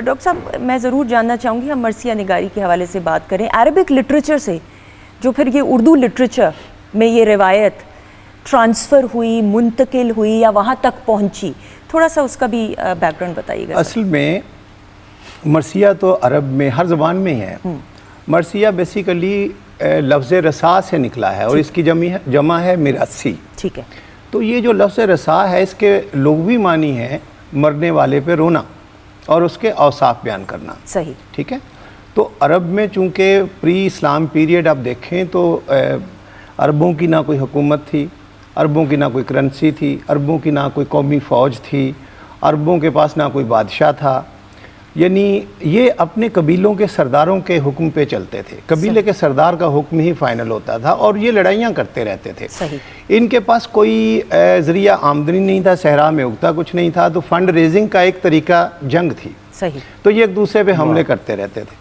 Doctor صاحب میں ضرور جاننا چاہوں گی، ہم مرثیہ نگاری کے حوالے سے بات کریں، عربک لٹریچر سے جو پھر یہ اردو لٹریچر میں یہ روایت ٹرانسفر ہوئی، منتقل ہوئی یا وہاں تک پہنچی، تھوڑا سا اس کا بھی بیک گراؤنڈ بتائیے گا۔ اصل میں مرثیہ تو عرب میں ہر زبان میں ہے۔ مرثیہ بیسیکلی لفظ رسا سے نکلا ہے اور اس کی جمع ہے مراثی۔ ٹھیک ہے۔ تو یہ جو لفظ رسا ہے اس کے لغوی معنی ہے مرنے والے پہ رونا اور اس کے اوصاف بیان کرنا۔ صحیح۔ ٹھیک ہے۔ تو عرب میں چونکہ پری اسلام پیریڈ آپ دیکھیں تو عربوں کی نہ کوئی حکومت تھی، عربوں کی نہ کوئی کرنسی تھی، عربوں کی نہ کوئی قومی فوج تھی، عربوں کے پاس نہ کوئی بادشاہ تھا، یعنی یہ اپنے قبیلوں کے سرداروں کے حکم پہ چلتے تھے، قبیلے کے سردار کا حکم ہی فائنل ہوتا تھا اور یہ لڑائیاں کرتے رہتے تھے۔ صحیح۔ ان کے پاس کوئی ذریعہ آمدنی نہیں تھا، صحرا میں اگتا کچھ نہیں تھا، تو فنڈ ریزنگ کا ایک طریقہ جنگ تھی۔ صحیح۔ تو یہ ایک دوسرے پہ حملے کرتے رہتے تھے۔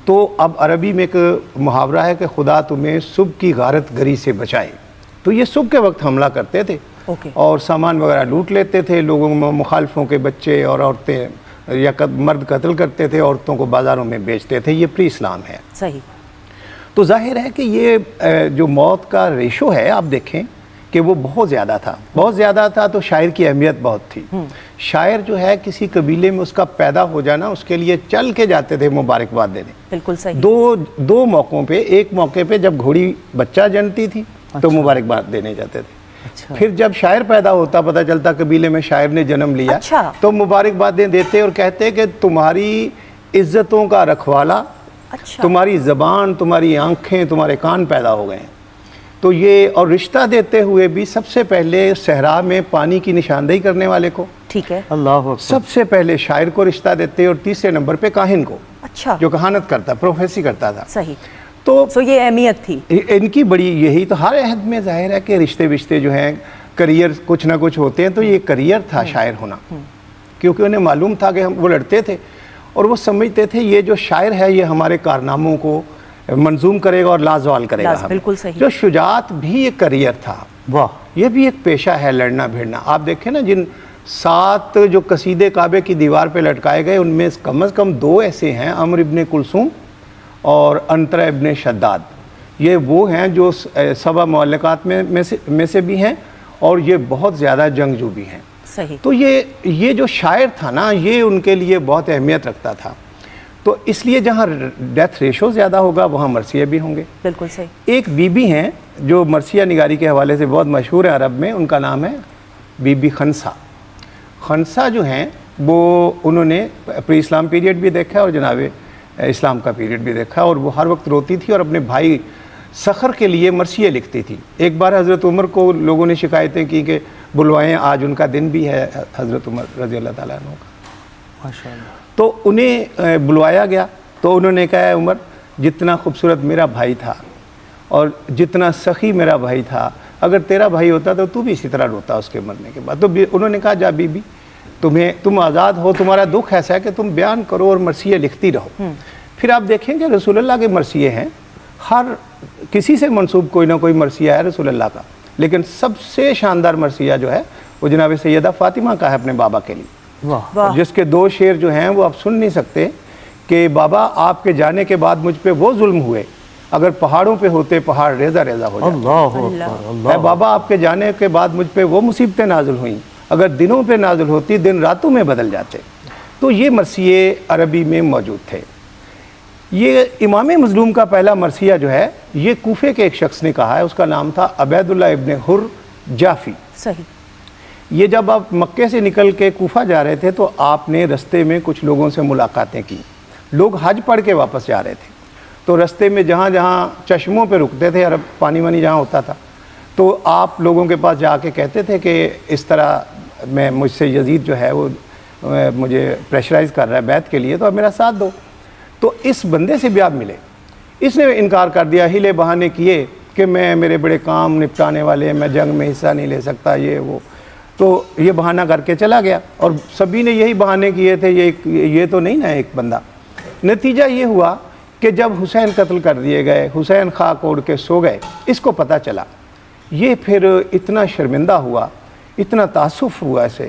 تو اب عربی میں ایک محاورہ ہے کہ خدا تمہیں صبح کی غارت گری سے بچائے، تو یہ صبح کے وقت حملہ کرتے تھے اور سامان وغیرہ لوٹ لیتے تھے، لوگوں مخالفوں کے بچے اور عورتیں یا مرد قتل کرتے تھے، عورتوں کو بازاروں میں بیچتے تھے۔ یہ پری اسلام ہے۔ صحیح۔ تو ظاہر ہے کہ یہ جو موت کا ریشو ہے آپ دیکھیں کہ وہ بہت زیادہ تھا، بہت زیادہ تھا، تو شاعر کی اہمیت بہت تھی۔ شاعر جو ہے کسی قبیلے میں اس کا پیدا ہو جانا، اس کے لیے چل کے جاتے تھے مبارکباد دینے۔ بالکل صحیح۔ دو موقعوں پہ، ایک موقع پہ جب گھوڑی بچہ جنتی تھی تو مبارکباد دینے جاتے تھے، پھر جب شاعر پیدا ہوتا، پتہ چلتا قبیلے میں شاعر نے جنم لیا، تو مبارکبادیں دیتے اور کہتے کہ تمہاری عزتوں کا رکھوالا، تمہاری زبان، تمہاری آنکھیں، تمہارے کان پیدا ہو گئے ہیں۔ تو یہ اور رشتہ دیتے ہوئے بھی سب سے پہلے صحرا میں پانی کی نشاندہی کرنے والے کو، ٹھیک ہے، اللہ سب سے پہلے شاعر کو رشتہ دیتے اور تیسرے نمبر پہ کاہن کو، جو کہانت کرتا، پروفیسی کرتا تھا۔ صحیح۔ تو یہ اہمیت تھی ان کی بڑی، یہی تو ہر عہد میں ظاہر ہے کہ رشتے جو ہیں، کریئر کچھ نہ کچھ ہوتے ہیں، تو یہ کریئر تھا شاعر ہونا، کیونکہ انہیں معلوم تھا کہ وہ لڑتے تھے اور وہ سمجھتے تھے یہ جو شاعر ہے یہ ہمارے کارناموں کو منظوم کرے گا اور لازوال کرے گا۔ بالکل صحیح۔ جو شجاعت بھی ایک کریئر تھا، یہ بھی ایک پیشہ ہے، لڑنا بھیڑنا۔ آپ دیکھیں نا، جن 7 جو قصیدے کعبے کی دیوار پہ لٹکائے گئے، ان میں کم از کم 2 ایسے ہیں، عمرو ابن کلثوم اور عنترہ ابن شداد۔ یہ وہ ہیں جو 7 معلقات میں سے بھی ہیں اور یہ بہت زیادہ جنگجو بھی ہیں۔ صحیح۔ تو یہ جو شاعر تھا نا، یہ ان کے لیے بہت اہمیت رکھتا تھا۔ تو اس لیے جہاں ڈیتھ ریشو زیادہ ہوگا وہاں مرثیہ بھی ہوں گے۔ بالکل صحیح۔ ایک بی بی ہیں جو مرثیہ نگاری کے حوالے سے بہت مشہور ہیں عرب میں، ان کا نام ہے بی بی خنسا۔ خنسا جو ہیں وہ انہوں نے پری اسلام پیریڈ بھی دیکھا اور جناب اسلام کا پیریڈ بھی دیکھا، اور وہ ہر وقت روتی تھی اور اپنے بھائی سخر کے لیے مرثیہ لکھتی تھی۔ ایک بار حضرت عمر کو لوگوں نے شکایتیں کی کہ بلوائیں، آج ان کا دن بھی ہے حضرت عمر رضی اللہ تعالیٰ عنہ کا، ماشاءاللہ۔ تو انہیں بلوایا گیا تو انہوں نے کہا، عمر جتنا خوبصورت میرا بھائی تھا اور جتنا سخی میرا بھائی تھا، اگر تیرا بھائی ہوتا تو بھی اسی طرح روتا اس کے مرنے کے بعد۔ تو انہوں نے کہا، جا بی بی تم آزاد ہو، تمہارا دکھ ایسا ہے کہ تم بیان کرو اور مرثیہ لکھتی رہو۔ پھر آپ دیکھیں کہ رسول اللہ کے مرثیے ہیں، ہر کسی سے منسوب کوئی نہ کوئی مرثیہ ہے رسول اللہ کا، لیکن سب سے شاندار مرثیہ جو ہے وہ جناب سیدہ فاطمہ کا ہے اپنے بابا کے لیے، جس کے 2 شعر جو ہیں وہ آپ سن نہیں سکتے کہ بابا آپ کے جانے کے بعد مجھ پہ وہ ظلم ہوئے، اگر پہاڑوں پہ ہوتے پہاڑ ریزہ ریزہ ہو جاتے، بابا آپ کے جانے کے بعد مجھ پہ وہ مصیبتیں نازل ہوئیں، اگر دنوں پہ نازل ہوتی دن راتوں میں بدل جاتے۔ تو یہ مرثیے عربی میں موجود تھے۔ یہ امام مظلوم کا پہلا مرثیہ جو ہے یہ کوفے کے ایک شخص نے کہا ہے، اس کا نام تھا عبید اللہ ابن حر جافی۔ صحیح۔ یہ جب آپ مکے سے نکل کے کوفہ جا رہے تھے تو آپ نے رستے میں کچھ لوگوں سے ملاقاتیں کی، لوگ حج پڑھ کے واپس جا رہے تھے، تو رستے میں جہاں جہاں چشموں پہ رکتے تھے، عرب پانی وانی جہاں ہوتا تھا، تو آپ لوگوں کے پاس جا کے کہتے تھے کہ اس طرح مجھ سے یزید جو ہے وہ مجھے پریشرائز کر رہا ہے بیعت کے لیے، تو آپ میرا ساتھ دو۔ تو اس بندے سے بھی آپ ملے، اس نے انکار کر دیا، ہیلے بہانے کیے کہ میرے بڑے کام نپٹانے والے ہیں، میں جنگ میں حصہ نہیں لے سکتا، یہ وہ، تو یہ بہانہ کر کے چلا گیا، اور سبھی نے یہی بہانے کیے تھے، یہ تو نہیں نا ایک بندہ۔ نتیجہ یہ ہوا کہ جب حسین قتل کر دیے گئے، حسین خاک اوڑھ کے سو گئے، اس کو پتہ چلا، یہ پھر اتنا شرمندہ ہوا، اتنا تاسف ہوا اسے